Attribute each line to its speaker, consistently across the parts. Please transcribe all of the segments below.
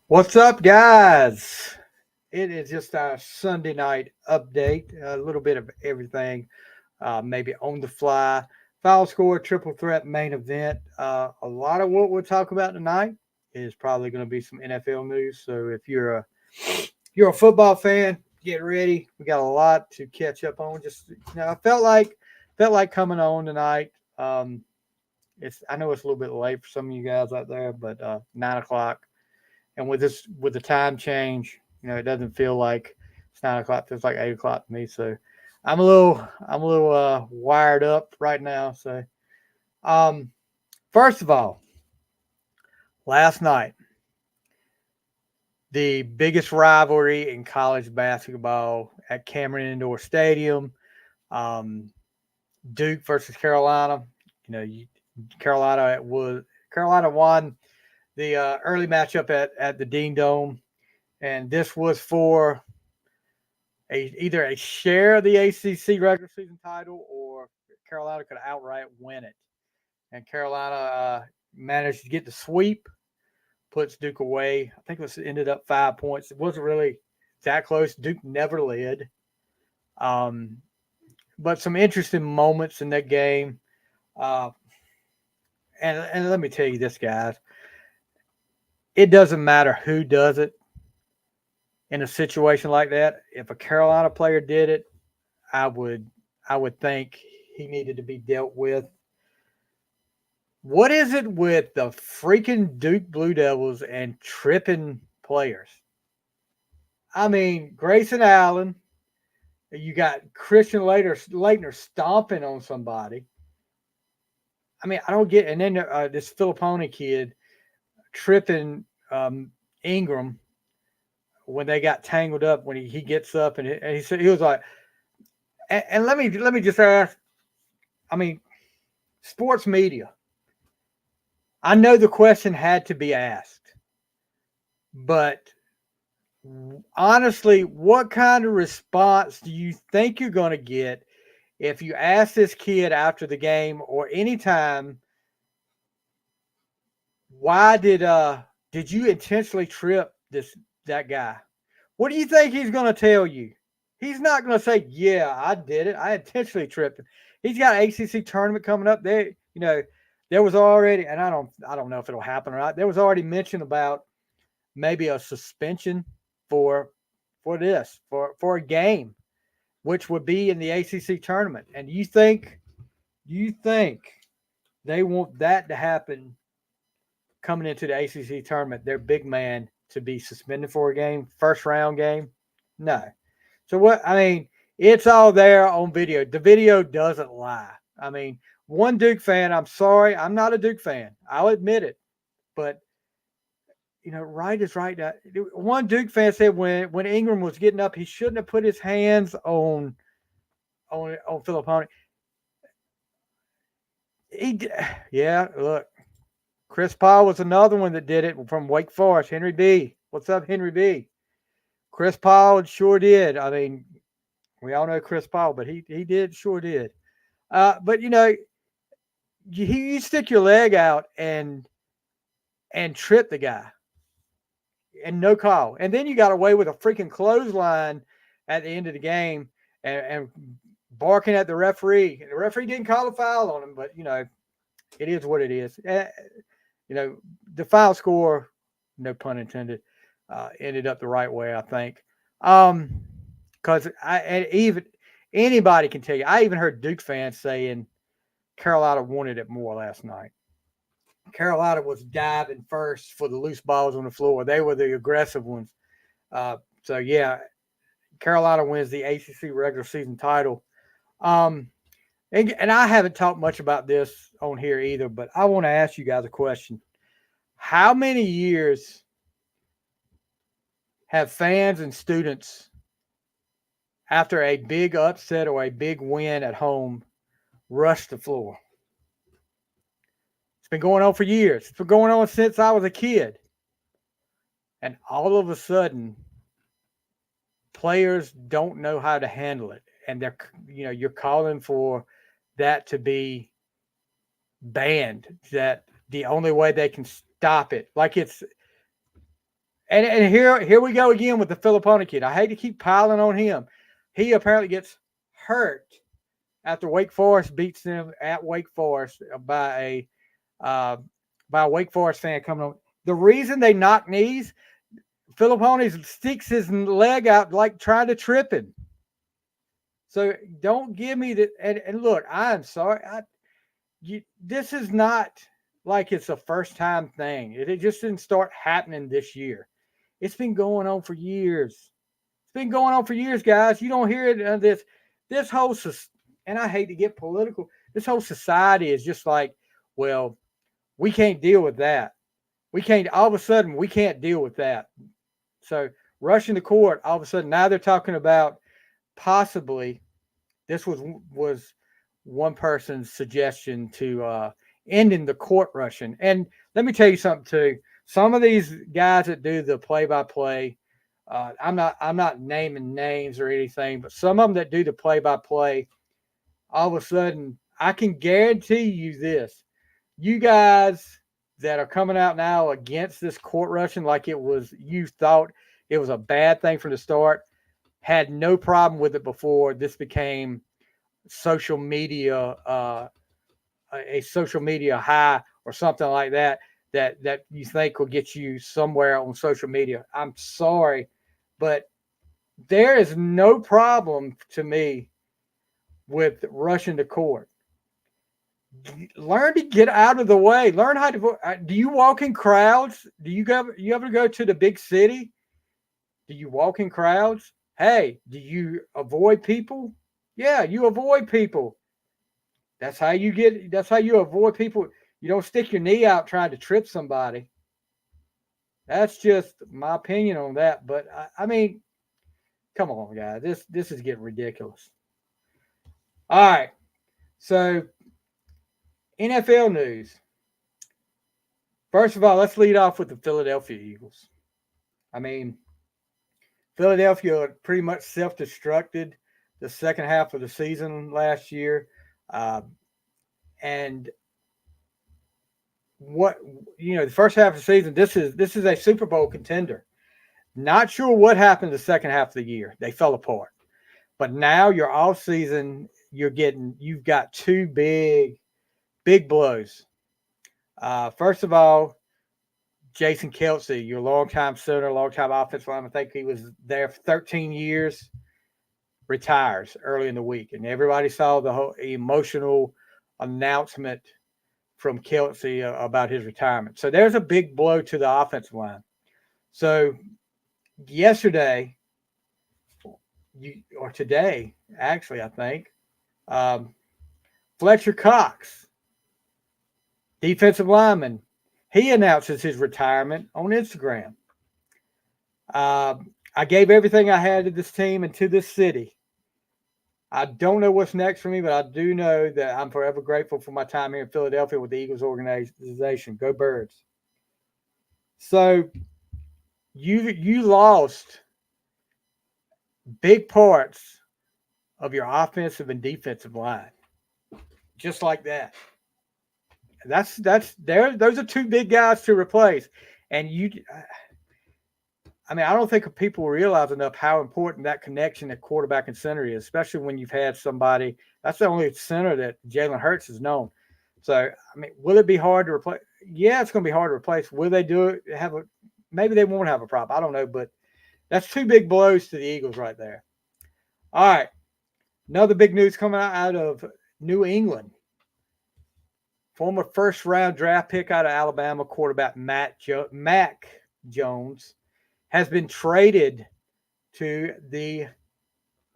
Speaker 1: What's up, guys? It is just our Sunday night update. A little bit of everything, maybe on the fly. Foul score, triple threat main event. A lot of what we'll talk about tonight is probably going to be some NFL news. So if you're a football fan, get ready. We got a lot to catch up on. I felt like coming on tonight. I know it's a little bit late for some of you guys out there, but 9 o'clock and with the time change, it doesn't feel like it's 9 o'clock. It feels like 8 o'clock to me. So I'm a little wired up right now. So um, first of all, last night the biggest rivalry in college basketball at Cameron Indoor Stadium, um, Duke versus Carolina. You know, you, Carolina won the early matchup at the Dean Dome, and this was for either a share of the ACC regular season title or Carolina could outright win it. And Carolina managed to get the sweep, puts Duke away. I think ended up 5 points. It wasn't really that close. Duke never led. Um, but some interesting moments in that game. Uh, and let me tell you this, guys. It doesn't matter who does it in a situation like that. If a Carolina player did it, I would I would think he needed to be dealt with. What is it with the freaking Duke Blue Devils and tripping players? I mean, Grayson Allen, you got Christian Leitner stomping on somebody. I mean, I don't get. And then this Filipponi kid tripping Ingram when they got tangled up when he gets up and he said he was like, and let me just ask. I mean, sports media. I know the question had to be asked, but honestly, what kind of response do you think you're going to get if you ask this kid after the game or anytime, why did you intentionally trip that guy? What do you think he's going to tell you? He's not going to say, "Yeah, I did it. I intentionally tripped him." He's got an ACC tournament coming up. There was already, and I don't know if it'll happen or not. There was already mention about maybe a suspension for for a game, which would be in the ACC tournament. And you think they want that to happen coming into the ACC tournament? Their big man to be suspended for a game, first round game? No. So what? I mean, it's all there on video. The video doesn't lie. I mean, one Duke fan. I'm sorry, I'm not a Duke fan. I'll admit it, but right is right. One Duke fan said when Ingram was getting up, he shouldn't have put his hands on Filipponi. He, yeah. Look, Chris Paul was another one that did it from Wake Forest. Henry B. What's up, Henry B? Chris Paul sure did. I mean, we all know Chris Paul, but he did sure did. But you stick your leg out and trip the guy and no call. And then you got away with a freaking clothesline at the end of the game and barking at the referee. The referee didn't call a foul on him, but it is what it is. You know, the foul score, no pun intended, ended up the right way, I think. Because and even anybody can tell you, I even heard Duke fans saying Carolina wanted it more last night. Carolina was diving first for the loose balls on the floor. They were the aggressive ones. So yeah, Carolina wins the ACC regular season title. Um, and I haven't talked much about this on here either, but I want to ask you guys a question. How many years have fans and students, after a big upset or a big win at home, rushed the floor? It's been going on for years. It's been going on since I was a kid. And all of a sudden, players don't know how to handle it. And you're calling for that to be banned, that the only way they can stop it, like And here we go again with the Filipone kid. I hate to keep piling on him. He apparently gets hurt after Wake Forest beats them at Wake Forest uh, by a Wake Forest fan coming on. The reason they knock knees, Filipone sticks his leg out like trying to trip him. So don't give me the and look. I'm sorry. This is not like it's a first time thing. It just didn't start happening this year. It's been going on for years. It's been going on for years, guys. You don't hear it. This whole and I hate to get political. This whole society is just like, well, we can't deal with that. We can't. All of a sudden, we can't deal with that. So rushing the court. All of a sudden, now they're talking about possibly. This was one person's suggestion to ending the court rushing. And let me tell you something too. Some of these guys that do the play-by-play, I'm not naming names or anything, but some of them that do the play-by-play, all of a sudden, I can guarantee you this: you guys that are coming out now against this court rushing, like you thought it was a bad thing from the start, had no problem with it before this became social media, a social media high or something like that, that you think will get you somewhere on social media. I'm sorry, but there is no problem to me with rushing to court. Learn to get out of the way. Learn how to. Do you walk in crowds? You ever go to the big city? Do you walk in crowds? Hey, do you avoid people? Yeah, you avoid people. That's how you avoid people. You don't stick your knee out trying to trip somebody. That's just my opinion on that. But I mean, come on, guys. This is getting ridiculous. All right. So NFL news. First of all, let's lead off with the Philadelphia Eagles. I mean, Philadelphia pretty much self-destructed the second half of the season last year. And the first half of the season, this is a Super Bowl contender. Not sure what happened the second half of the year. They fell apart. But now your off season, you've got two big blows. First of all, Jason Kelce, your longtime center, longtime offensive lineman, I think he was there for 13 years, retires early in the week. And everybody saw the whole emotional announcement from Kelce about his retirement. So there's a big blow to the offensive line. So yesterday, or today, actually, I think, Fletcher Cox, defensive lineman, he announces his retirement on Instagram. I gave everything I had to this team and to this city. I don't know what's next for me, but I do know that I'm forever grateful for my time here in Philadelphia with the Eagles organization. Go Birds. So you lost big parts of your offensive and defensive line. Just like that. That's there. Those are two big guys to replace. And I don't think people realize enough how important that connection at quarterback and center is, especially when you've had somebody. That's the only center that Jalen Hurts has known. So, will it be hard to replace? Yeah, it's going to be hard to replace. Will they do it? Maybe they won't have a problem. I don't know, but that's two big blows to the Eagles right there. All right. Another big news coming out of New England. Former first-round draft pick out of Alabama quarterback Mac Jones has been traded to the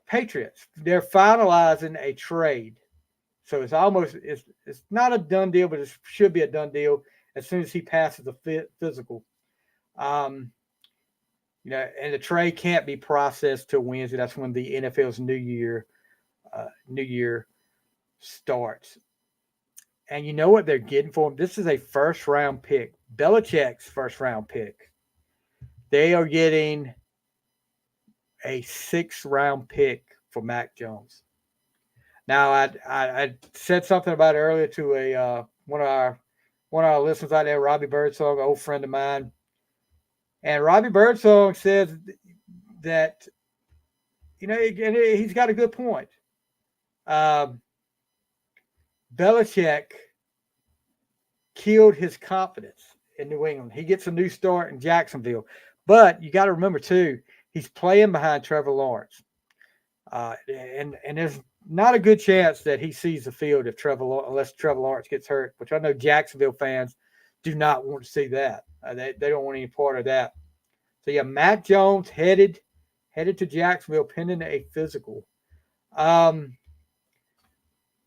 Speaker 1: Patriots. They're finalizing a trade. So it's not a done deal, but it should be a done deal as soon as he passes the physical. And the trade can't be processed till Wednesday. That's when the NFL's New Year starts. And you know what they're getting for him? This is a first-round pick. Belichick's first-round pick. They are getting a 6th-round pick for Mac Jones. Now, I said something about it earlier to one of our listeners out there, Robbie Birdsong, an old friend of mine. And Robbie Birdsong says that, and he's got a good point. Belichick killed his confidence in New England. He gets a new start in Jacksonville. But you got to remember, too, he's playing behind Trevor Lawrence. And there's not a good chance that he sees the field unless Trevor Lawrence gets hurt, which I know Jacksonville fans do not want to see that. They don't want any part of that. So, yeah, Mac Jones headed to Jacksonville pending a physical.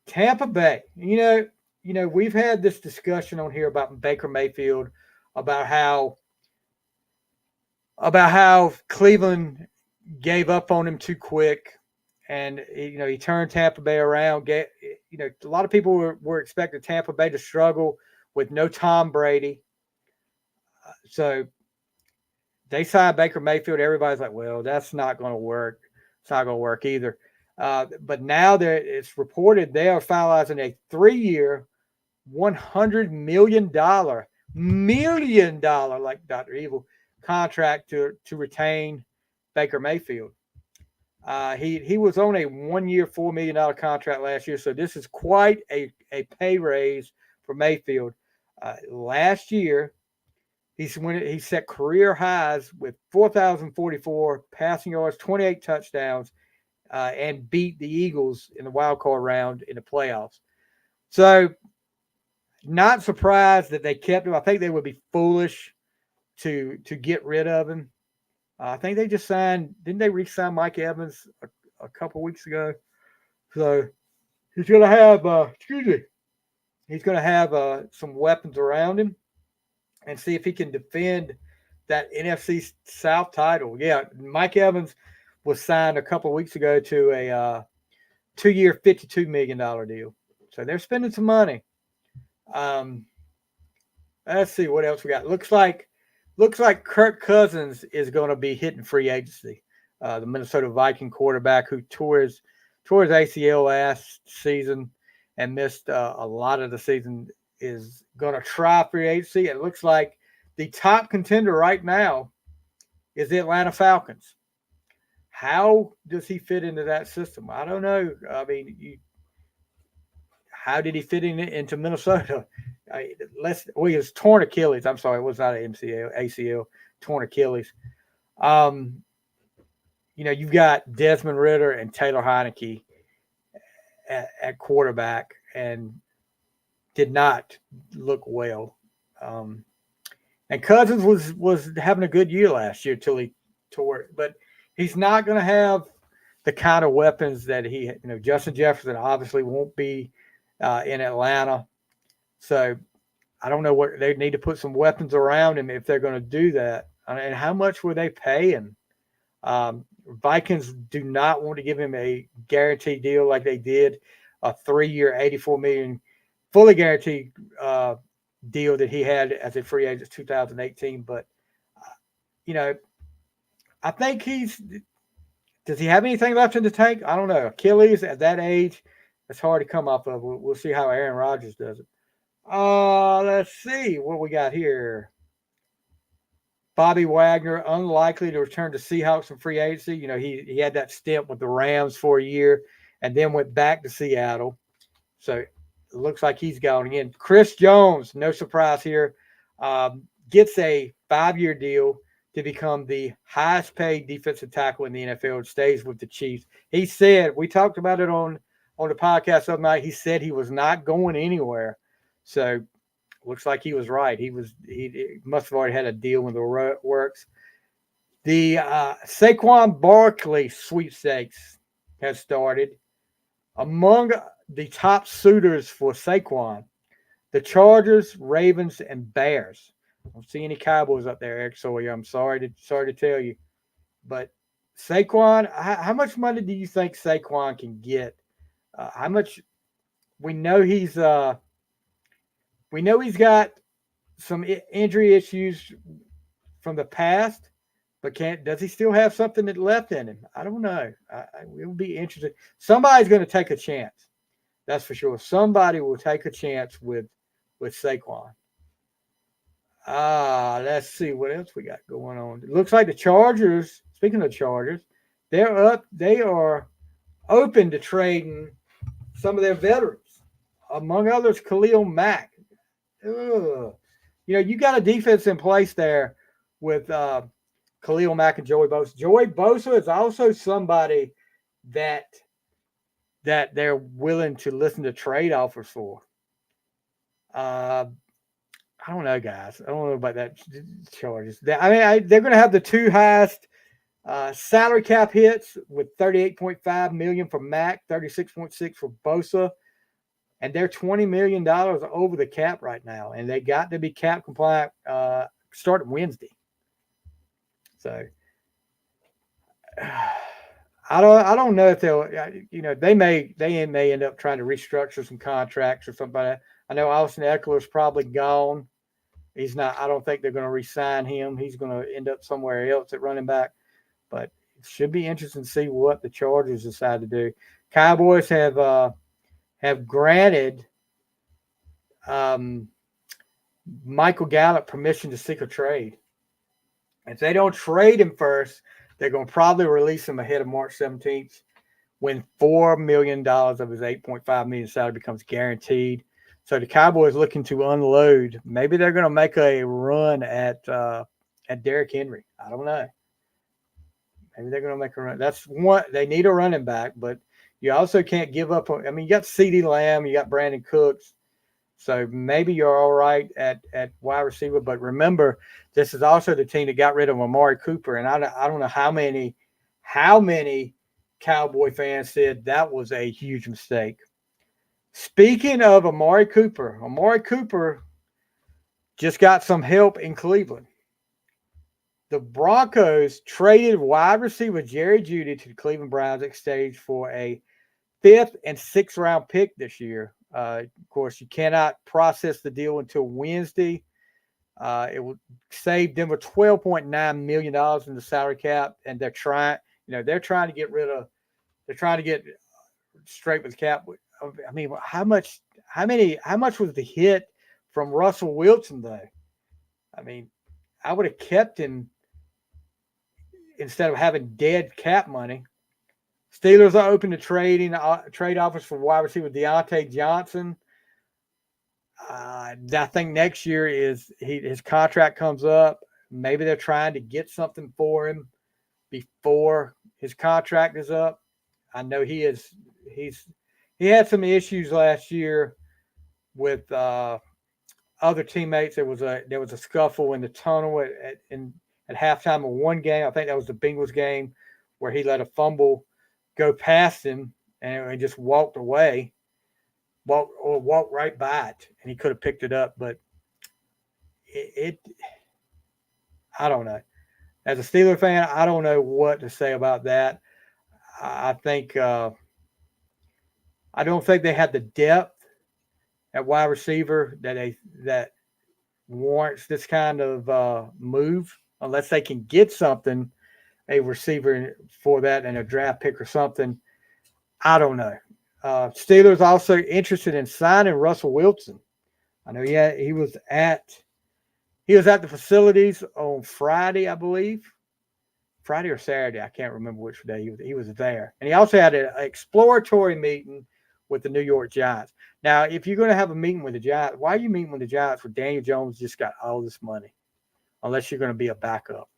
Speaker 1: Tampa Bay, we've had this discussion on here about Baker Mayfield, about how Cleveland gave up on him too quick, and he turned Tampa Bay around. A lot of people were expecting Tampa Bay to struggle with no Tom Brady, so they signed Baker Mayfield. Everybody's like, well, that's not going to work. It's not going to work either. But now it's reported they are finalizing a 3-year, $100 million, like Dr. Evil, contract to retain Baker Mayfield. He was on a 1-year, $4 million contract last year, so this is quite a pay raise for Mayfield. Last year, he set career highs with 4,044 passing yards, 28 touchdowns, and beat the Eagles in the wild card round in the playoffs. So, not surprised that they kept him. I think they would be foolish to get rid of him. I think they just didn't they re-sign Mike Evans a couple weeks ago? So he's going to have, he's going to have some weapons around him and see if he can defend that NFC South title. Yeah, Mike Evans was signed a couple of weeks ago to a 2-year, $52 million deal. So they're spending some money. Let's see what else we got. Looks like Kirk Cousins is going to be hitting free agency. The Minnesota Viking quarterback who tore his ACL last season and missed a lot of the season is going to try free agency. It looks like the top contender right now is the Atlanta Falcons. How does he fit into that system? I don't know. I mean, how did he fit into Minnesota? He was torn Achilles. I'm sorry, it was not an ACL, torn Achilles. You've got Desmond Ridder and Taylor Heineke at quarterback and did not look well. And Cousins was having a good year last year till he tore it, but he's not going to have the kind of weapons that Justin Jefferson obviously won't be in Atlanta. So I don't know what they need to put some weapons around him if they're going to do that. And how much were they paying? Vikings do not want to give him a guaranteed deal like they did a 3-year, $84 million fully guaranteed deal that he had as a free agent 2018. But I think does he have anything left in the tank? I don't know. Achilles at that age, it's hard to come off of. We'll see how Aaron Rodgers does it. Let's see what we got here. Bobby Wagner, unlikely to return to Seahawks in free agency. He had that stint with the Rams for a year and then went back to Seattle. So it looks like he's gone again. Chris Jones, no surprise here, gets a 5-year deal to become the highest paid defensive tackle in the NFL and stays with the Chiefs. He said, we talked about it on the podcast the other night, he said he was not going anywhere. So looks like he was right. He must have already had a deal in the works. The Saquon Barkley sweepstakes has started. Among the top suitors for Saquon, the Chargers, Ravens, and Bears. I don't see any Cowboys up there, Eric Sawyer. I'm sorry to tell you. But Saquon, how much money do you think Saquon can get? How much? We know he's got some injury issues from the past, but does he still have something that left in him? I don't know. It will be interesting. Somebody's going to take a chance. That's for sure. Somebody will take a chance with Saquon. Let's see what else we got going on. It looks like the Chargers, speaking of Chargers, they're up. They are open to trading some of their veterans, among others, Khalil Mack. Ugh. You got a defense in place there with Khalil Mack and Joey Bosa. Joey Bosa is also somebody that they're willing to listen to trade offers for. I don't know, guys. I don't know about that Chargers. They're going to have the two highest salary cap hits with $38.5 million for Mack, $36.6 for Bosa, and they're $20 million over the cap right now, and they got to be cap compliant starting Wednesday. So I don't know if they'll, they may end up trying to restructure some contracts or something like that. I know Austin Eckler's probably gone. He's not. I don't think they're going to re-sign him. He's going to end up somewhere else at running back. But it should be interesting to see what the Chargers decide to do. Cowboys have granted Michael Gallup permission to seek a trade. If they don't trade him first, they're going to probably release him ahead of March 17th when $4 million of his $8.5 million salary becomes guaranteed. So the Cowboys looking to unload. Maybe they're going to make a run at Derrick Henry. I don't know. Maybe they're going to make a run. That's one. They need a running back, but you also can't give up on. I mean, you got CeeDee Lamb, you got Brandon Cooks, so maybe you're all right at wide receiver. But remember, this is also the team that got rid of Amari Cooper, and I don't know how many Cowboy fans said that was a huge mistake. Speaking of Amari Cooper just got some help in Cleveland. The Broncos traded wide receiver Jerry Jeudy to the Cleveland Browns exchange for a 5th and 6th round pick this year. Of course, you cannot process the deal until Wednesday. It will save Denver $12.9 million in the salary cap, and they're trying to get straight with the cap. I mean, how much was the hit from Russell Wilson though? I mean, I would have kept him instead of having dead cap money. Steelers are open to trade offers for wide receiver Deontay Johnson. I think next year his contract comes up. Maybe they're trying to get something for him before his contract is up. I know he had some issues last year with other teammates. There was a scuffle in the tunnel at halftime of one game. I think that was the Bengals game where he let a fumble go past him and just walked away, walked right by it, and he could have picked it up. But I don't know. As a Steeler fan, I don't know what to say about that. I think I don't think they have the depth at wide receiver that warrants this kind of move unless they can get something, a receiver for that and a draft pick or something. I don't know. Steelers also interested in signing Russell Wilson. I know he was at the facilities on Friday, I believe. Friday or Saturday, I can't remember which day he was there. And he also had an exploratory meeting with the New York Giants. Now, if you're going to have a meeting with the Giants, why are you meeting with the Giants where Daniel Jones just got all this money? Unless you're going to be a backup,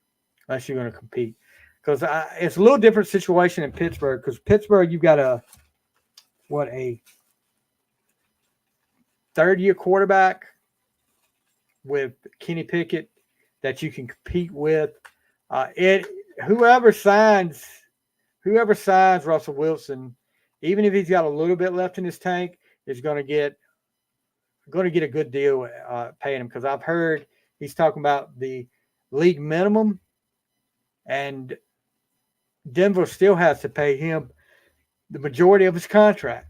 Speaker 1: unless you're going to compete. Because it's a little different situation in Pittsburgh. Because Pittsburgh, you've got a third-year quarterback with Kenny Pickett that you can compete with. Whoever signs Russell Wilson, even if he's got a little bit left in his tank, is going to get a good deal paying him, because I've heard he's talking about the league minimum, and Denver still has to pay him the majority of his contract.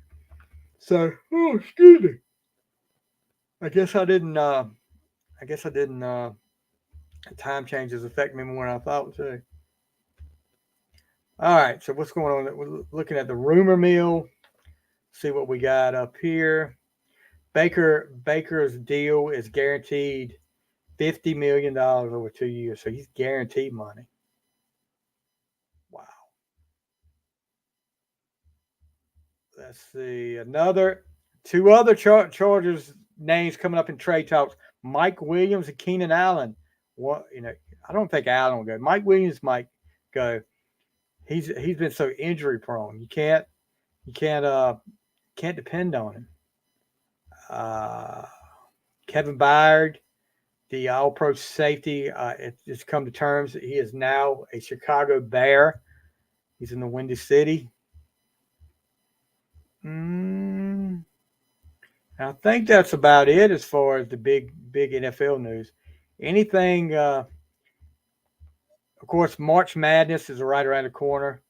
Speaker 1: So, excuse me. I guess I didn't. Time changes affect me more than I thought to. All right, so what's going on? We're looking at the rumor mill. See what we got up here. Baker's deal is guaranteed $50 million over 2 years. So he's guaranteed money. Wow. Let's see. Two other Chargers names coming up in trade talks. Mike Williams and Keenan Allen. What I don't think Allen will go. Mike Williams might go. He's been so injury prone. You can't depend on him. Kevin Byard, the All-Pro safety, it's come to terms that he is now a Chicago Bear. He's in the Windy City. I think that's about it as far as the big NFL news. Anything? Of course, March Madness is right around the corner.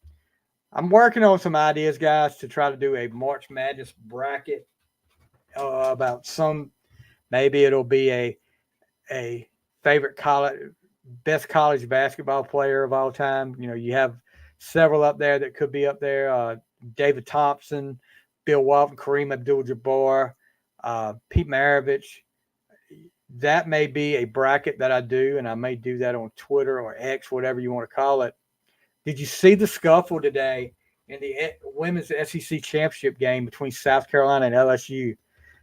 Speaker 1: I'm working on some ideas, guys, to try to do a March Madness bracket about some. Maybe it'll be a favorite best college basketball player of all time. You have several up there that could be up there. David Thompson, Bill Walton, Kareem Abdul-Jabbar, Pete Maravich. That may be a bracket that I do, and I may do that on Twitter or X, whatever you want to call it. Did you see the scuffle today in the women's SEC championship game between South Carolina and LSU?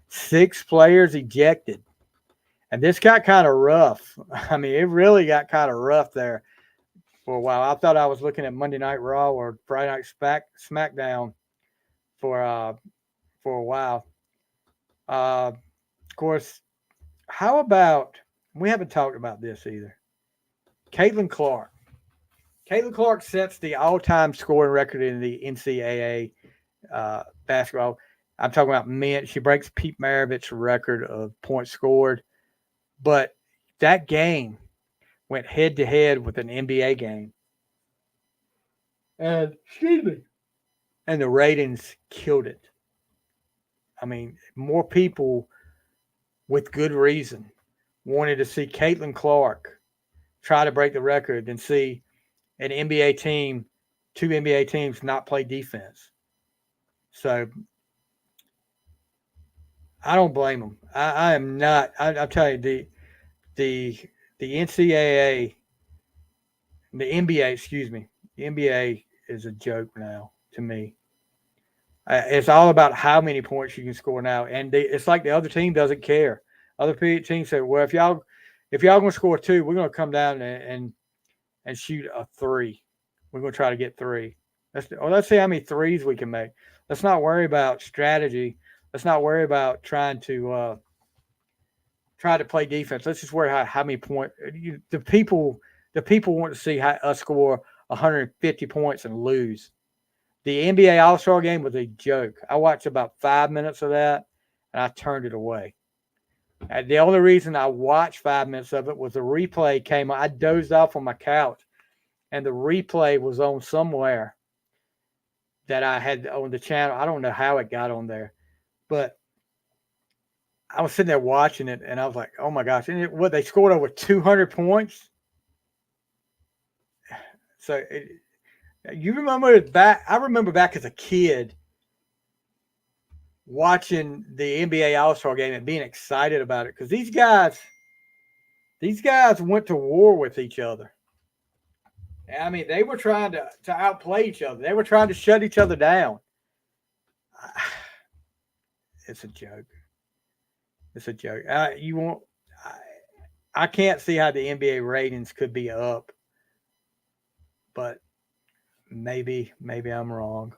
Speaker 1: 6 players ejected. And this got kind of rough. I mean, it really got kind of rough there for a while. I thought I was looking at Monday Night Raw or Friday Night SmackDown for a while. Of course, how about, we haven't talked about this either, Caitlin Clark. Caitlin Clark sets the all-time scoring record in the NCAA basketball. I'm talking about men. She breaks Pete Maravich's record of points scored. But that game went head-to-head with an NBA game. And the ratings killed it. I mean, more people, with good reason, wanted to see Caitlin Clark try to break the record than see an NBA team, 2 NBA teams not play defense. So I don't blame them. I am not. I'll tell you, the NCAA, the NBA, excuse me, the NBA is a joke now to me. It's all about how many points you can score now, and it's like the other team doesn't care. Other teams say, "Well, if y'all gonna score 2, we're gonna come down and shoot a 3. We're gonna try to get 3. Let's see how many threes we can make. Let's not worry about strategy. Let's not worry about trying to play defense. Let's just worry how many points. The people want to see us score 150 points and lose. The NBA All-Star game was a joke. I watched about 5 minutes of that, and I turned it away. And the only reason I watched 5 minutes of it was the replay came on. I dozed off on my couch, and the replay was on somewhere that I had on the channel. I don't know how it got on there, but I was sitting there watching it, and I was like, oh, my gosh. And they scored over 200 points? So you remember back? I remember back as a kid watching the NBA All-Star game and being excited about it because these guys went to war with each other. I mean, they were trying to outplay each other. They were trying to shut each other down. It's a joke. It's a joke. I can't see how the NBA ratings could be up, but maybe I'm wrong.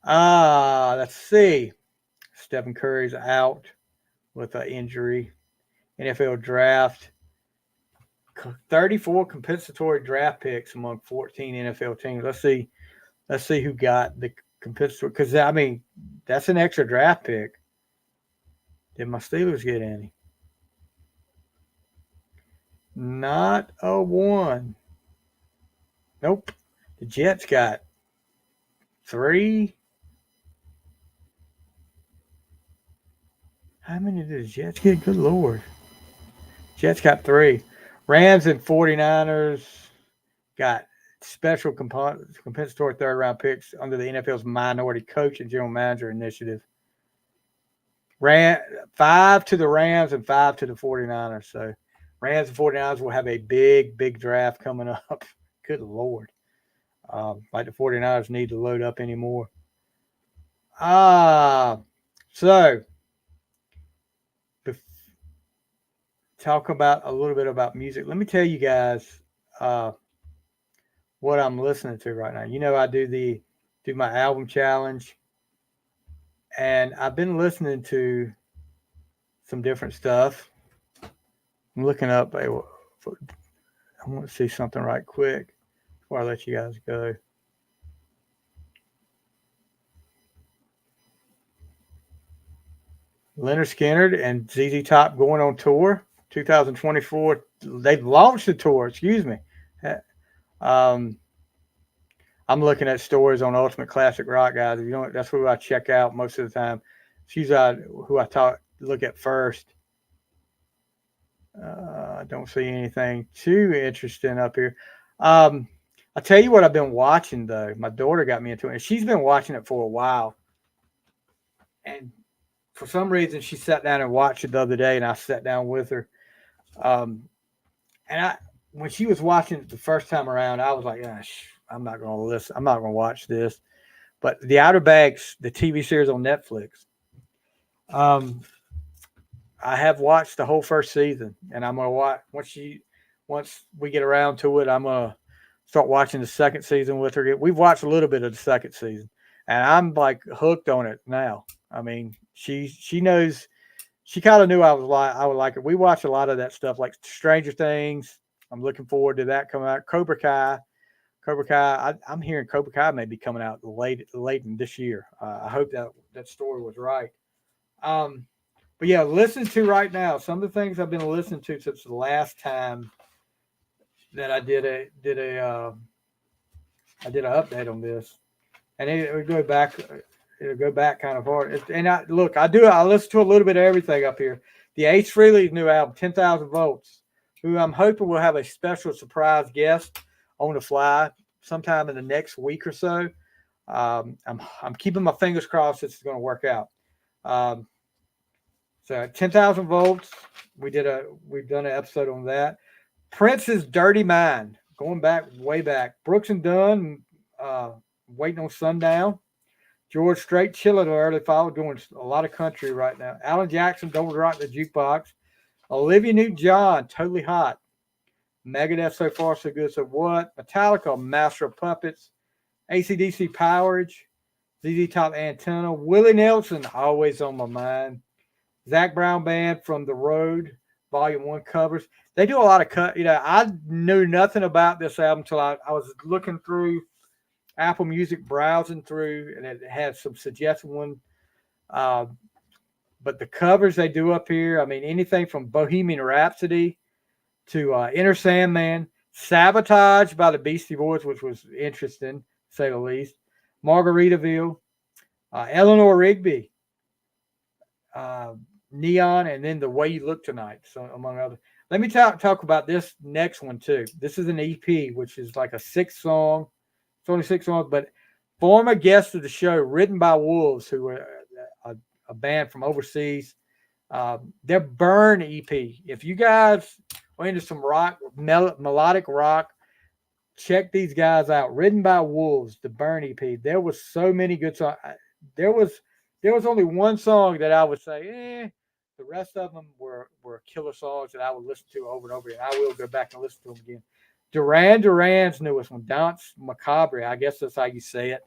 Speaker 1: Let's see. Stephen Curry's out with an injury. NFL draft. 34 compensatory draft picks among 14 NFL teams. Let's see who got the compensatory, because I mean that's an extra draft pick. Did my Steelers get any? Not a one. Nope. The Jets got 3. How many did the Jets get? Good Lord. Jets got 3. Rams and 49ers got special compensatory third-round picks under the NFL's minority coach and general manager initiative. 5 to the Rams and 5 to the 49ers. So Rams and 49ers will have a big draft coming up. Good Lord. Like the 49ers need to load up anymore. So talk about a little bit about music. Let me tell you guys what I'm listening to right now. You know, I do my album challenge, and I've been listening to some different stuff. I'm looking up. I want to see something right quick before I let you guys go. Leonard Skinner and ZZ Top going on tour 2024. They've launched the tour. Excuse me. I'm looking at stories on Ultimate Classic Rock, guys. You know, that's who I check out most of the time. She's who I look at first. I don't see anything too interesting up here. I'll tell you what I've been watching, though. My daughter got me into it, and she's been watching it for a while. And for some reason, she sat down and watched it the other day, and I sat down with her. When she was watching it the first time around, I was like, I'm not going to listen. I'm not going to watch this. But The Outer Banks, the TV series on Netflix, I have watched the whole first season, and I'm gonna watch once we get around to it. I'm gonna start watching the second season with her. We've watched a little bit of the second season, and I'm like hooked on it now. I mean, she knows. She kind of knew I would like it. We watch a lot of that stuff, like Stranger Things. I'm looking forward to that coming out. Cobra Kai. I'm hearing Cobra Kai may be coming out late in this year. I hope that story was right. But yeah, listen to right now some of the things I've been listening to since the last time that I did an update on this, and it'll go back kind of hard. And I listen to a little bit of everything up here. The Ace Frehley's new album, 10,000 Volts, who I'm hoping will have a special surprise guest on the fly sometime in the next week or so. I'm keeping my fingers crossed it's going to work out. So 10,000 Volts, we've done an episode on that. Prince's Dirty Mind, going way back. Brooks and Dunn, Waiting on Sundown. George Strait, Chilling Early Fall, doing a lot of country right now. Alan Jackson, Don't Rock the Jukebox. Olivia Newton-John, Totally Hot. Megadeth, So Far So Good So What. Metallica, Master of Puppets. AC/DC, Powerage. ZZ Top, Antenna. Willie Nelson, Always on My Mind. Zac Brown Band, From the Road, Volume 1 covers. They do a lot of I knew nothing about this album until I was looking through Apple Music, browsing through, and it had some suggested one. But the covers they do up here, I mean, anything from Bohemian Rhapsody to Enter Sandman, Sabotage by the Beastie Boys, which was interesting, to say the least. Margaritaville, Eleanor Rigby, Neon, and then The Way You Look Tonight, so among others. Let me talk about this next one too. This is an EP, which is like a 6-song. It's only 6 songs, but former guest of the show, Written by Wolves, who were a band from overseas. Their Burn EP. If you guys are into some rock, melodic rock, check these guys out. Written by Wolves, the Burn EP. There was so many good songs. There was only one song that I would say, The rest of them were killer songs that I would listen to over and over again. I will go back and listen to them again. Duran Duran's newest one, Danse Macabre, I guess that's how you say it.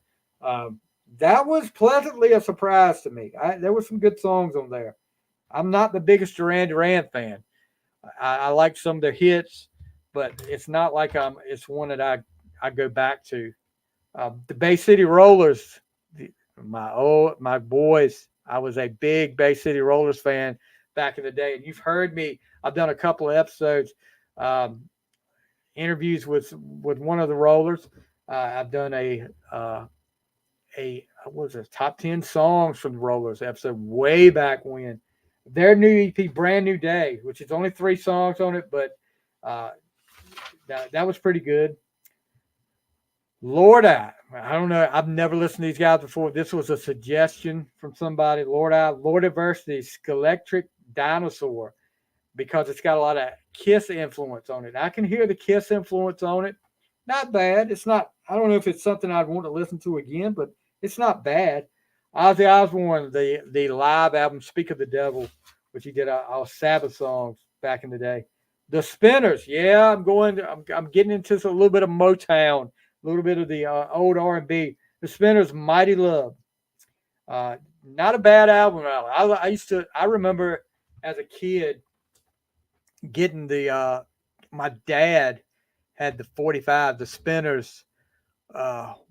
Speaker 1: That was pleasantly a surprise to me. There were some good songs on there. I'm not the biggest Duran Duran fan. I like some of their hits, but it's not like it's one that I go back to. The Bay City Rollers, my boys. I was a big Bay City Rollers fan back in the day, and you've heard me. I've done a couple of episodes, interviews with one of the Rollers. I've done a top 10 songs from the Rollers episode way back when. Their new EP, Brand New Day, which is only 3 songs on it, but that was pretty good. Lord I don't know. I've never listened to these guys before. This was a suggestion from somebody. Lord Adversity, Skeletric Dinosaur, because it's got a lot of Kiss influence on it. I can hear the Kiss influence on it. Not bad. It's not. I don't know if it's something I'd want to listen to again, but it's not bad. Ozzy Osbourne, the live album "Speak of the Devil," which he did all Sabbath songs back in the day. The Spinners, yeah, I'm getting into a little bit of Motown, a little bit of the old R&B. The Spinners, Mighty Love, not a bad album. I remember as a kid getting my dad had the 45, the Spinners,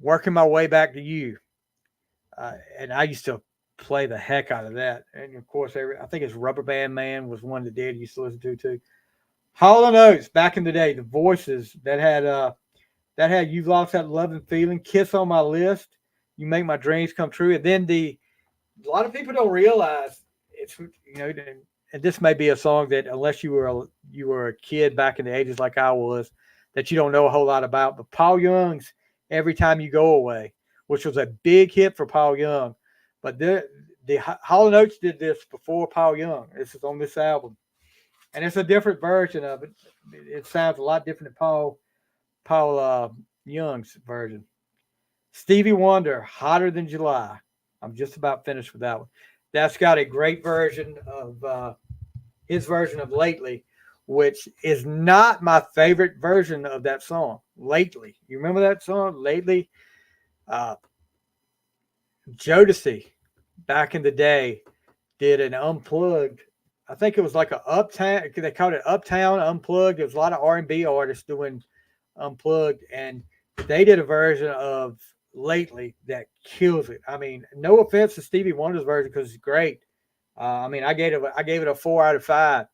Speaker 1: working my way back to you, and I used to play the heck out of that. And of course, I think it's Rubber Band Man was one that Dad used to listen to too. Hall and Oates back in the day, the voices that had "You've Lost That Love and Feeling," "Kiss on My List," "You Make My Dreams Come True," and then a lot of people don't realize it's and this may be a song that unless you were a kid back in the 80s like I was, that you don't know a whole lot about. But Paul Young's "Every Time You Go Away," which was a big hit for Paul Young, but the Hall & Oates did this before Paul Young. This is on this album, and it's a different version of it. It sounds a lot different than Paul Young's version. Stevie Wonder, "Hotter Than July." I'm just about finished with that one. That's got a great version of his version of "Lately," which is not my favorite version of that song. "Lately," you remember that song, "Lately"? Uh, Jodeci, back in the day, did an unplugged. I think it was like a Uptown. They called it Uptown Unplugged. There was a lot of R&B artists doing unplugged, and they did a version of "Lately" that kills it. I mean, no offense to Stevie Wonder's version because it's great. I mean, I gave it a 4 out of 5,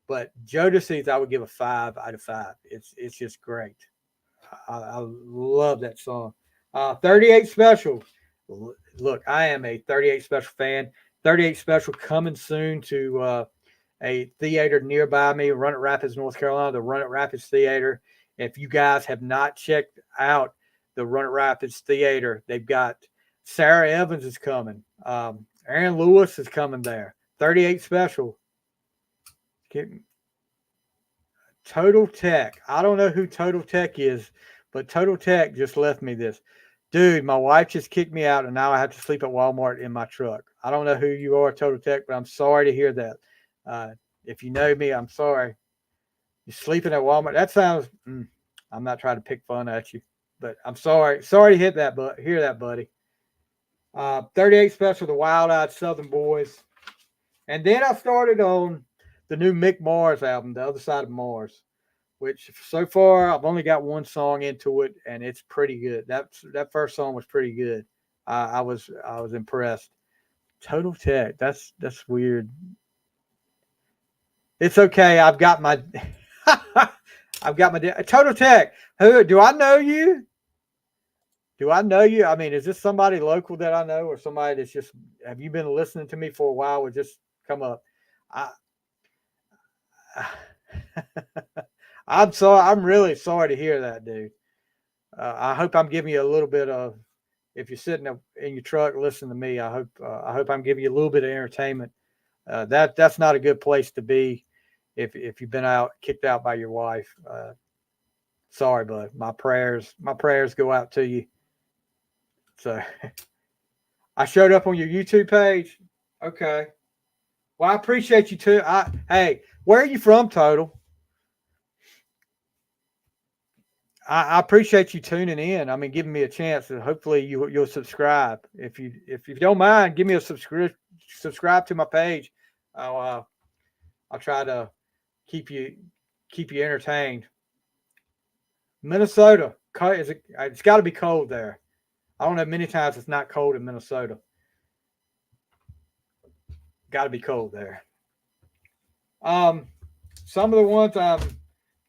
Speaker 1: but Jodeci's I would give a 5 out of 5. It's just great. I love that song. 38 Special. Look, I am a 38 Special fan. 38 Special coming soon to a theater nearby me, Run It Rapids, North Carolina, the Run It Rapids Theater. If you guys have not checked out the Run It Rapids Theater, they've got Sarah Evans is coming. Aaron Lewis is coming there. 38 Special. Total Tech. I don't know who Total Tech is, but Total Tech just left me this. Dude, my wife just kicked me out, and now I have to sleep at Walmart in my truck. I don't know who you are, Total Tech, but I'm sorry to hear that. If you know me, I'm sorry. You're sleeping at Walmart. That sounds. I'm not trying to pick fun at you, but I'm sorry. Sorry to hear that, buddy. 38 Special, the Wild Eyed Southern Boys, and then I started on the new Mick Mars album, The Other Side of Mars, which so far I've only got one song into it, and it's pretty good. That first song was pretty good. I was impressed. Total Tech. That's weird. It's okay. I've got my Total Tech. Who do I know you? Do I know you? I mean, is this somebody local that I know, or somebody that's just have you been listening to me for a while? Or just come up? I, I'm sorry. I'm really sorry to hear that, dude. I hope I'm giving you a little bit of. If you're sitting in your truck listening to me, I hope I'm giving you a little bit of entertainment. That's not a good place to be if you've been kicked out by your wife. Sorry, bud. My prayers go out to you. So I showed up on your YouTube page. Okay. Well, I appreciate you too. Hey, where are you from, Total? I appreciate you tuning in. I mean, giving me a chance, and hopefully you'll subscribe. If you don't mind, give me a subscribe to my page. I'll try to keep you entertained. Minnesota, it's got to be cold there. I don't know. Many times it's not cold in Minnesota. Got to be cold there. Some of the ones I'm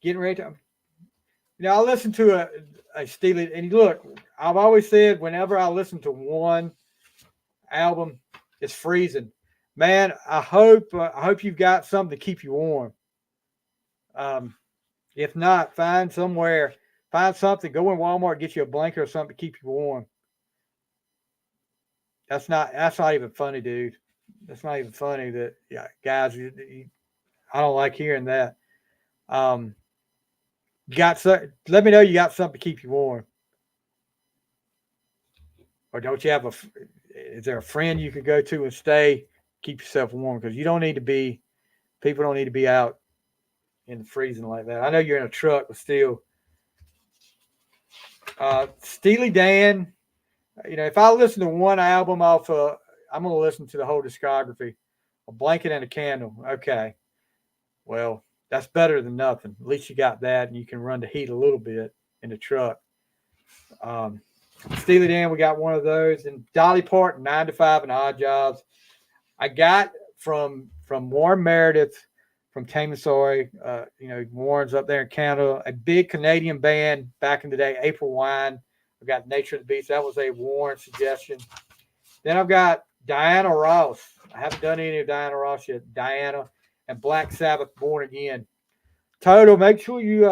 Speaker 1: getting ready to. I listen to a Steely, and look, I've always said whenever I listen to one album, it's freezing. Man, I hope you've got something to keep you warm. If not, find somewhere Find something. Go in Walmart, get you a blanket or something to keep you warm. That's not even funny, dude. That's not even funny. That yeah, guys, I don't like hearing that. Um, you got some, let me know you got something to keep you warm, or don't you have a? Is there a friend you could go to and stay, keep yourself warm? Because you don't need to be. People don't need to be out in the freezing like that. I know you're in a truck, but still. Steely Dan. If I listen to one album off, I'm going to listen to the whole discography. A blanket and a candle. Okay. Well, that's better than nothing. At least you got that, and you can run the heat a little bit in the truck. Steely Dan, we got one of those, and Dolly Parton, 9 to 5 and Odd Jobs. I got from Warren Meredith from Tamasoy. Warren's up there in Canada, a big Canadian band back in the day, April Wine. I've got Nature of the Beast. That was a Warren suggestion. Then I've got Diana Ross. I haven't done any of Diana Ross yet. Diana and Black Sabbath, Born Again. Total. Make sure you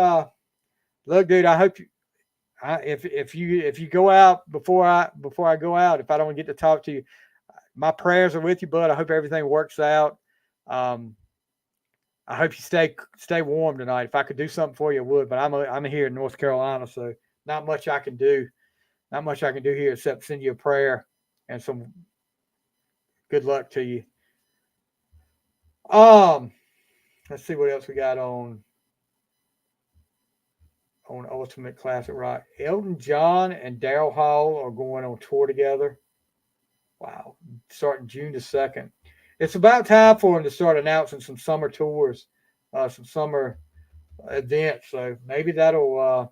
Speaker 1: look, dude. I hope you. If you go out before I go out, if I don't get to talk to you, my prayers are with you, bud. I hope everything works out. I hope you stay warm tonight. If I could do something for you, I would. But I'm here in North Carolina, so not much I can do. Not much I can do here except send you a prayer and some good luck to you. Let's see what else we got on Ultimate Classic Rock. Elton John and Daryl Hall are going on tour together. Wow. Starting June the 2nd. It's about time for them to start announcing some summer tours, some summer events. So maybe that'll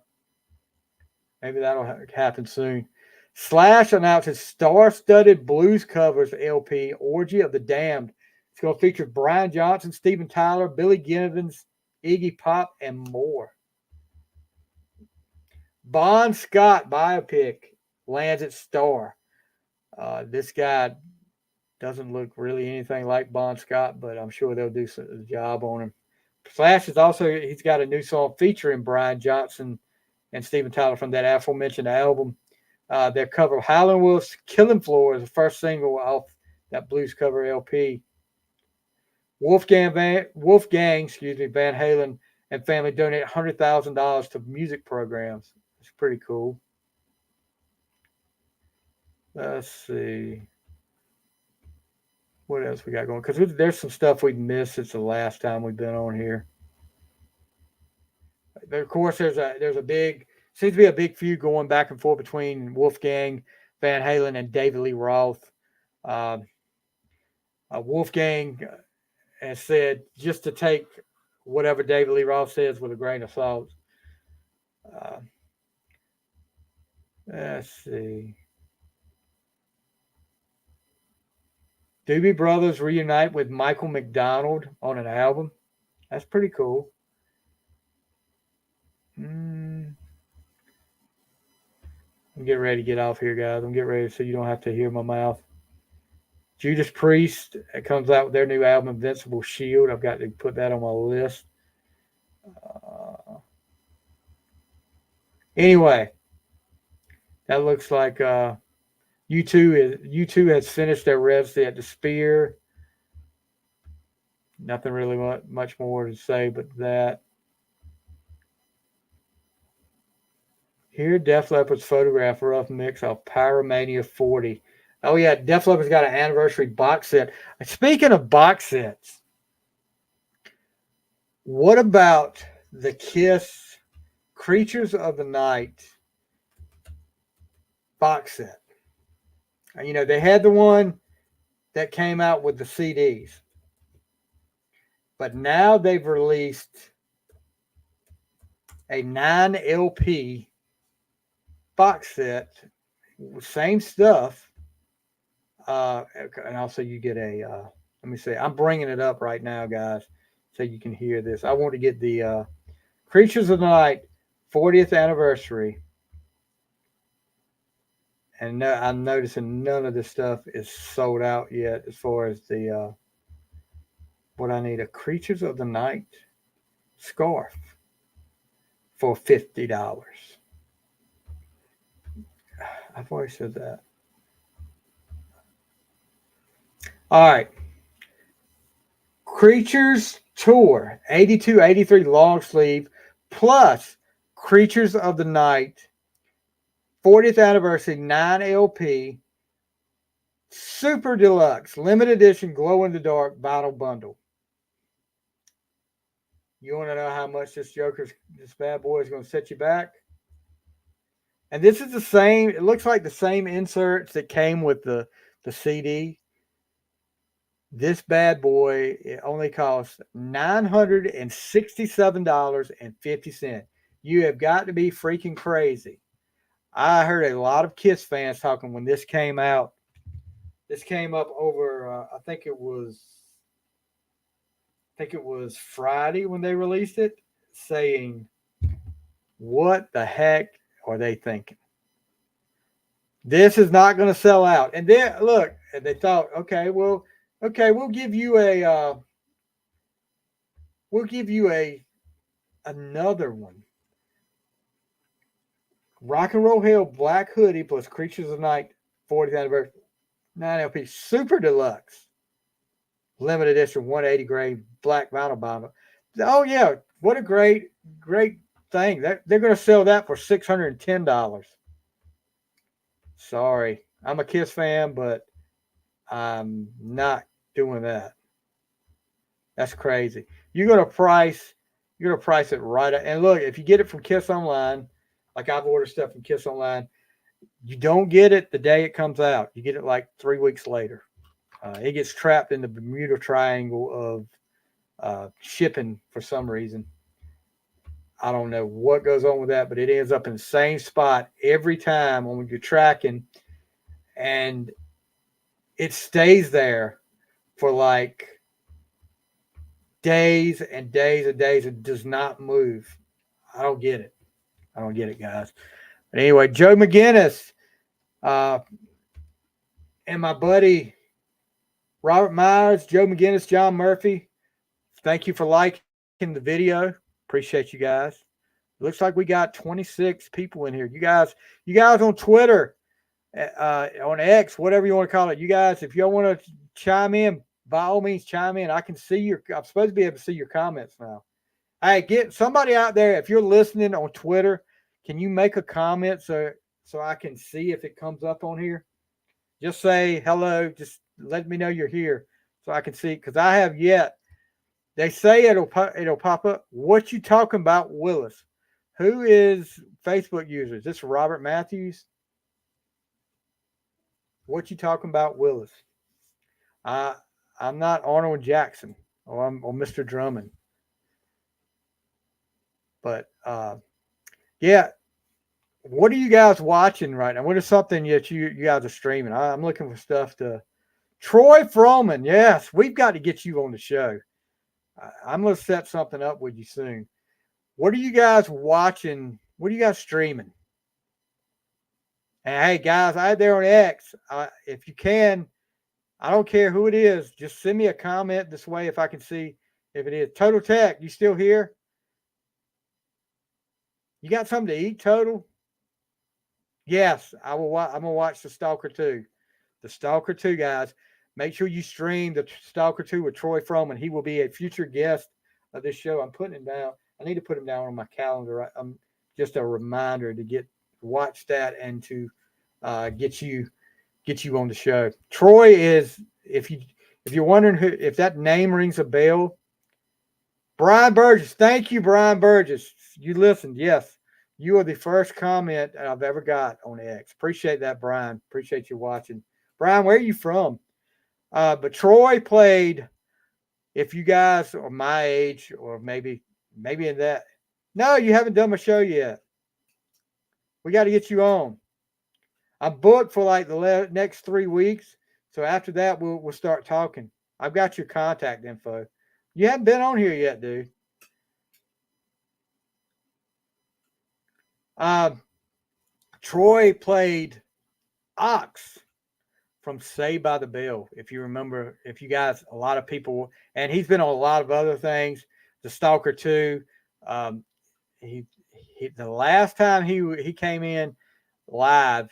Speaker 1: happen soon. Slash announces star-studded blues covers LP, Orgy of the Damned. It's going to feature Brian Johnson, Steven Tyler, Billy Gibbons, Iggy Pop, and more. Bon Scott biopic lands at Star. This guy doesn't look really anything like Bon Scott, but I'm sure they'll do a job on him. Slash he's got a new song featuring Brian Johnson and Steven Tyler from that aforementioned album. Their cover of Howlin' Wolf's Killing Floor is the first single off that blues cover LP. Wolfgang, Van Halen and family donate $100,000 to music programs. It's pretty cool. Let's see. What else we got going? Because there's some stuff we've missed since the last time we've been on here. Of course, seems to be a big feud going back and forth between Wolfgang Van Halen and David Lee Roth. Wolfgang has said just to take whatever David Lee Roth says with a grain of salt. Let's see. Doobie Brothers reunite with Michael McDonald on an album. That's pretty cool. I'm getting ready to get off here, guys. I'm getting ready so you don't have to hear my mouth. Judas Priest comes out with their new album, Invincible Shield. I've got to put that on my list. Anyway, that looks like U2 has finished their residency at the Sphere. Nothing really much more to say but that. Here, Def Leppard's photograph rough mix of Pyromania 40. Oh, yeah, Def Leppard's got an anniversary box set. Speaking of box sets, what about the Kiss Creatures of the Night box set? They had the one that came out with the CDs. But now they've released a 9 LP box set, same stuff. And also you get let me see, I'm bringing it up right now, guys, so you can hear this. I want to get the Creatures of the Night 40th anniversary. And I'm noticing none of this stuff is sold out yet as far as the what I need, a Creatures of the Night scarf for $50. I've already said that. All right. Creatures Tour 82-83 long sleeve plus Creatures of the Night 40th anniversary 9 LP super deluxe limited edition glow in the dark vinyl bundle. You want to know how much this bad boy is going to set you back? And this is the same. It looks like the same inserts that came with the CD. This bad boy, it only costs $967.50. You have got to be freaking crazy. I heard a lot of Kiss fans talking when this came out. This came up over, I think it was Friday when they released it, saying, what the heck are they thinking? This is not going to sell out. And then, look, they thought, okay, we'll give you another one. Rock and Roll Hell Black Hoodie plus Creatures of the Night 40th anniversary 9 LP Super Deluxe limited edition 180 grade black vinyl bundle. Oh yeah, what a great thing. They're going to sell that for $610. Sorry, I'm a Kiss fan, but I'm not doing that. That's crazy. You're gonna price it right. And look, if you get it from Kiss Online, like I've ordered stuff from Kiss Online, you don't get it the day it comes out. You get it like 3 weeks later. It gets trapped in the Bermuda Triangle of shipping for some reason. I don't know what goes on with that, but it ends up in the same spot every time when you're tracking, and it stays there for like days and days and days. It does not move. I don't get it. Guys. But anyway, Joe McGinnis and my buddy Robert Myers, Joe McGinnis, John Murphy, thank you for liking the video. Appreciate you guys. It looks like we got 26 people in here. You guys on Twitter, on X, whatever you want to call it. You guys, if y'all want to chime in, by all means, chime in. I'm supposed to be able to see your comments now. Hey, get somebody out there. If you're listening on Twitter, can you make a comment so I can see if it comes up on here? Just say hello. Just let me know you're here so I can see. Because I have yet. They say it'll pop up. What you talking about, Willis? Who is Facebook user? Is this Robert Matthews? What you talking about, Willis? I'm not Arnold Jackson or Mr. Drummond. But yeah, what are you guys watching right now? What is something that you guys are streaming? I'm looking for stuff to. Troy Froman, yes, we've got to get you on the show. I'm going to set something up with you soon. What are you guys watching? What are you guys streaming? And hey, guys, out there on X, if you can, I don't care who it is, just send me a comment this way if I can see if it is. Total Tech, you still here? You got something to eat, Total? Yes, I will. I'm going to watch The Stalker 2. The Stalker 2, guys. Make sure you stream The Stalker 2 with Troy Froman. He will be a future guest of this show. I'm putting him down. I need to put him down on my calendar. I'm just a reminder to watch that and to get you on the show. Troy is, if you're wondering if that name rings a bell, Brian Burgess. Thank you, Brian Burgess. You listened. Yes, you are the first comment I've ever got on X. Appreciate that, Brian. Appreciate you watching. Brian, where are you from? But Troy played, if you guys are my age or maybe in that. No, you haven't done my show yet. We got to get you on. I'm booked for like the next 3 weeks. So after that, we'll start talking. I've got your contact info. You haven't been on here yet, dude. Troy played Ox from Saved by the Bell. If you remember, if you guys, a lot of people, and he's been on a lot of other things. The Stalker 2. The last time he came in live,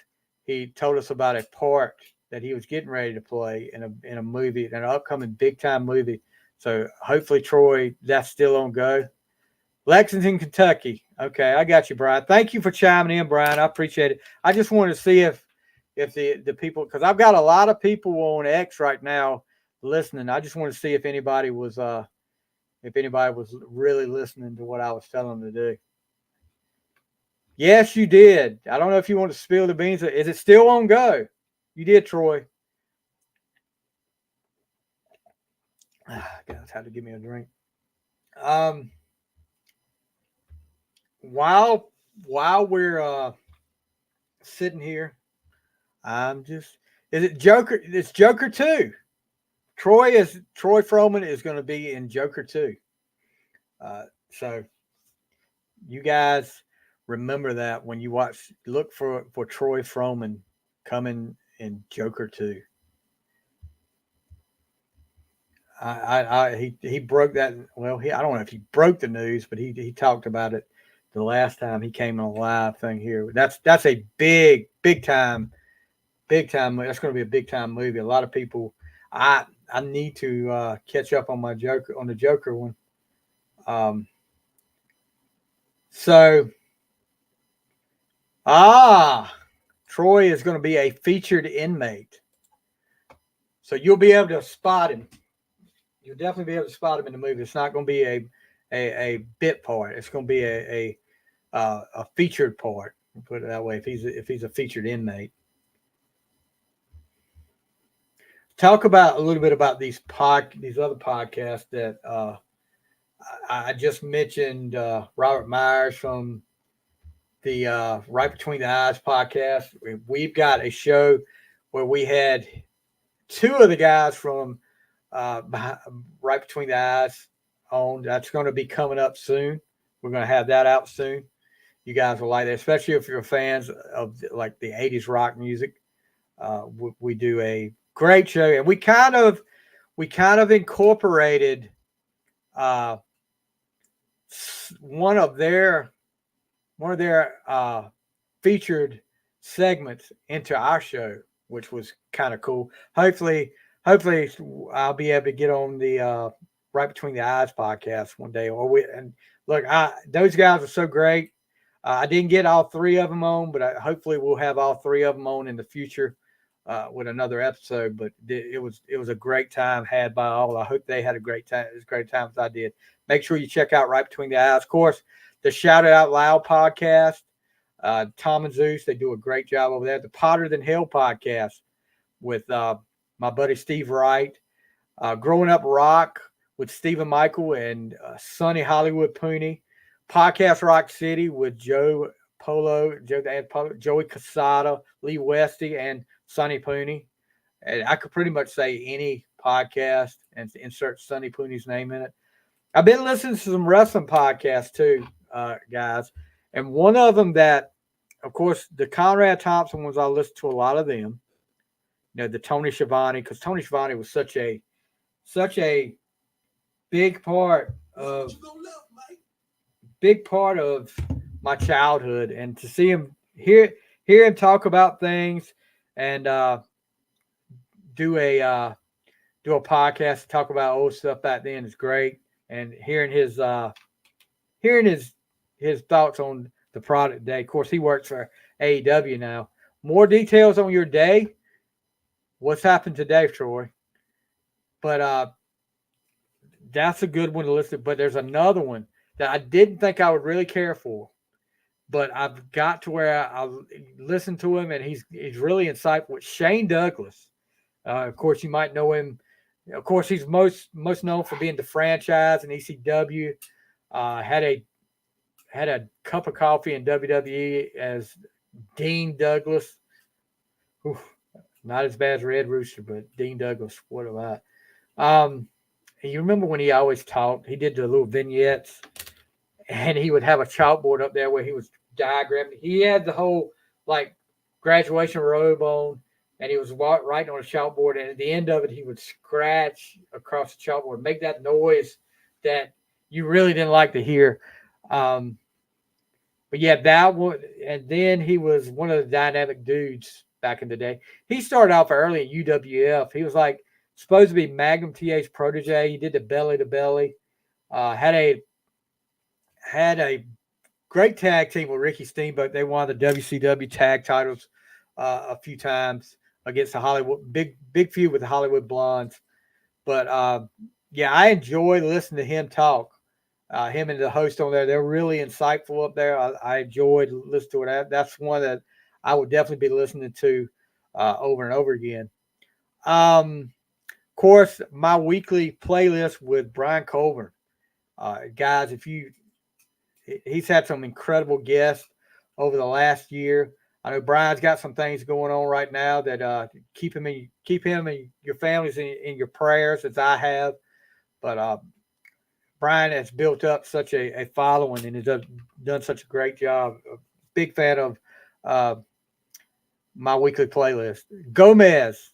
Speaker 1: he told us about a part that he was getting ready to play in a movie, in an upcoming big time movie. So hopefully, Troy, that's still on go. Lexington, Kentucky. Okay, I got you, Brian. Thank you for chiming in, Brian. I appreciate it. I just wanted to see if the people, because I've got a lot of people on X right now listening. I just want to see if anybody was really listening to what I was telling them to do. Yes, you did. I don't know if you want to spill the beans. Is it still on go? You did, Troy. Guys, had to give me a drink. While we're sitting here, is it Joker? It's Joker 2. Troy Froman is going to be in Joker 2. So you guys remember that when you look for Troy Froman coming in Joker 2. He broke that. Well, I don't know if he broke the news, but he talked about it the last time he came on a live thing here. That's a big time. That's going to be a big time movie. A lot of people. I need to catch up on the Joker one. So, Troy is going to be a featured inmate. So you'll be able to spot him. You'll definitely be able to spot him in the movie. It's not going to be a bit part. It's going to be a featured part. We'll put it that way. If he's a featured inmate. Talk about a little bit about these other podcasts that I just mentioned. Robert Myers from the Right Between the Eyes podcast. We've got a show where we had two of the guys from Right Between the Eyes on. That's going to be coming up soon. We're going to have that out soon. You guys will like that, especially if you're fans of like the 80s rock music. We do a great show, and we kind of incorporated one of their featured segments into our show, which was kind of cool. Hopefully I'll be able to get on the Right Between the Eyes podcast one day. And look, those guys are so great. I didn't get all three of them on, but hopefully we'll have all three of them on in the future with another episode. But it was a great time had by all. I hope they had a great time. As great time as I did. Make sure you check out Right Between the Eyes. Of course, the Shout It Out Loud podcast. Tom and Zeus, they do a great job over there. The Potter Than Hell podcast with my buddy Steve Wright. Growing Up Rock with Stephen Michael and Sonny Hollywood Pooney. Podcast Rock City with Joey Casada, Lee Westy, and Sonny Pooney. And I could pretty much say any podcast and insert Sonny Pooney's name in it. I've been listening to some wrestling podcasts too, guys. And one of them that, of course, the Conrad Thompson ones, I listen to a lot of them. You know, the Tony Schiavone, because Tony Schiavone was such a big part of my childhood, and to see him hear him talk about things and do a podcast to talk about old stuff back then is great. And hearing his thoughts on the product today. Of course, he works for AEW now. More details on your day. What's happened today, Troy? But that's a good one to listen. But there's another one that I didn't think I would really care for, but I've got to where I listen to him, and he's really insightful. With Shane Douglas, of course, you might know him. Of course, he's most known for being the franchise in ECW. Had a cup of coffee in WWE as Dean Douglas. Oof, not as bad as Red Rooster, but Dean Douglas. What about? You remember when he always talked? He did the little vignettes, and he would have a chalkboard up there where he was diagramming. He had the whole like graduation robe on, and he was writing on a chalkboard. And at the end of it, he would scratch across the chalkboard, make that noise that you really didn't like to hear. But yeah, that one. And then he was one of the dynamic dudes back in the day. He started off early at UWF. He was like supposed to be Magnum TA's protege. He did the belly to belly. Had a great tag team with Ricky Steamboat. They won the WCW tag titles a few times against the Hollywood big feud with the Hollywood Blondes. But yeah, I enjoy listening to him talk. Him and the host on there, they're really insightful up there. I enjoyed listening to it. That's one that I would definitely be listening to over and over again. Of course, my weekly playlist with Brian Colburn. Guys, he's had some incredible guests over the last year. I know Brian's got some things going on right now that keep him and your families in your prayers, as I have. But Brian has built up such a following and has done such a great job. Big fan of my weekly playlist. Gomez,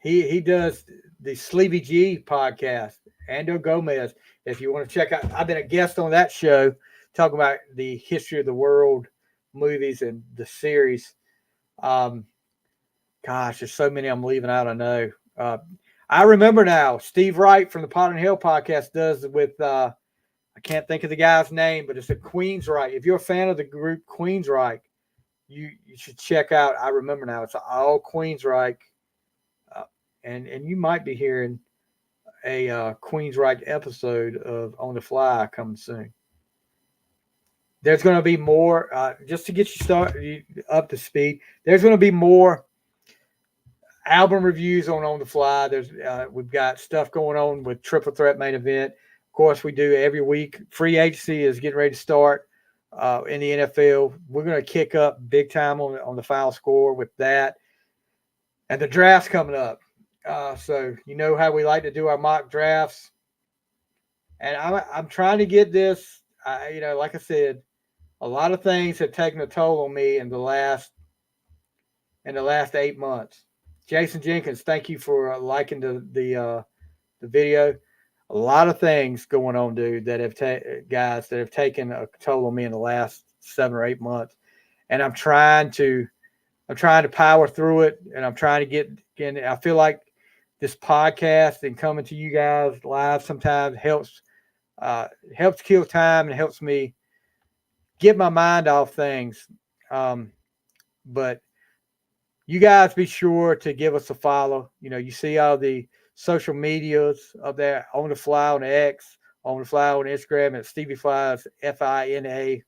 Speaker 1: he does the Sleevy G podcast. Ando Gomez, if you want to check out, I've been a guest on that show talking about the history of the world movies and the series. Gosh, there's so many I'm leaving out. I know. I remember now. Steve Wright from the Pot and Hill podcast does with I can't think of the guy's name, but it's a Queensryche. If you're a fan of the group Queensryche, you should check out. I remember now. It's all Queensryche, and you might be hearing a Queensryche episode of On the Fly coming soon. There's going to be more, just to get you up to speed. There's going to be more album reviews on the Fly. We've got stuff going on with Triple Threat Main Event. Of course, we do every week. Free agency is getting ready to start in the NFL. We're going to kick up big time on the Final Score with that, and the draft's coming up. So you know how we like to do our mock drafts, and I'm trying to get this. Like I said, a lot of things have taken a toll on me in the last 8 months. Jason Jenkins, thank you for liking the video. A lot of things going on, dude, that have taken a toll on me in the last 7 or 8 months, and I'm trying to power through it, and I'm trying to get. And I feel like this podcast and coming to you guys live sometimes helps kill time and helps me get my mind off things. But you guys be sure to give us a follow. You see all the social medias up there, On the Fly on X, On the Fly on Instagram, and Stevie Flies, FINA.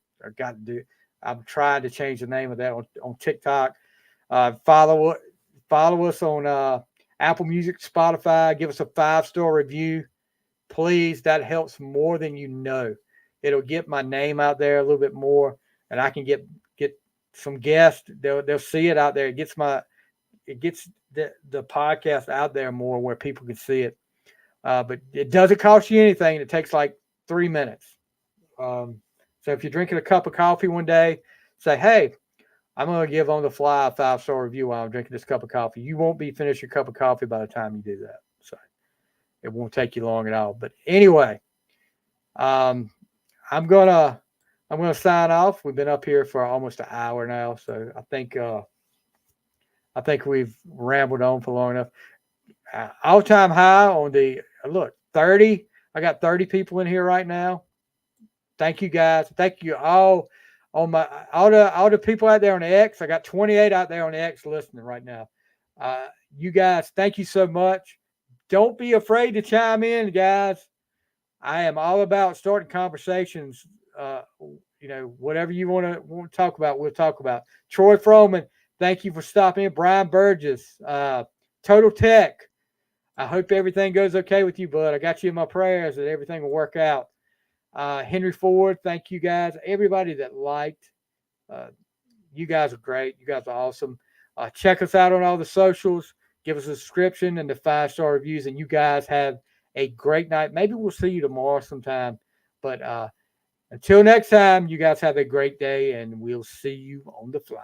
Speaker 1: I'm trying to change the name of that on TikTok. Follow us on Apple Music, Spotify. Give us a 5-star review, please. That helps more than you know. It'll get my name out there a little bit more, and I can get some guests. They'll see it out there. It gets the podcast out there more where people can see it. But it doesn't cost you anything. It takes like 3 minutes. So if you're drinking a cup of coffee one day, say, hey, I'm going to give On the Fly a 5-star review while I'm drinking this cup of coffee. You won't be finished your cup of coffee by the time you do that. So it won't take you long at all. But anyway, I'm gonna sign off. We've been up here for almost an hour now, so I think we've rambled on for long enough. All-time high on the 30. I got 30 people in here right now. Thank you guys. Thank you all on all the people out there on the X. I got 28 out there on the X listening right now. You guys, thank you so much. Don't be afraid to chime in, guys. I am all about starting conversations. Whatever you want to talk about, we'll talk about. Troy Froman, thank you for stopping in. Brian Burgess, Total Tech. I hope everything goes okay with you, bud. I got you in my prayers that everything will work out. Henry Ford, thank you guys. Everybody that liked, you guys are great. You guys are awesome. Check us out on all the socials. Give us a subscription and the 5-star reviews. And you guys have a great night. Maybe we'll see you tomorrow sometime. But until next time, you guys have a great day, and we'll see you on the fly.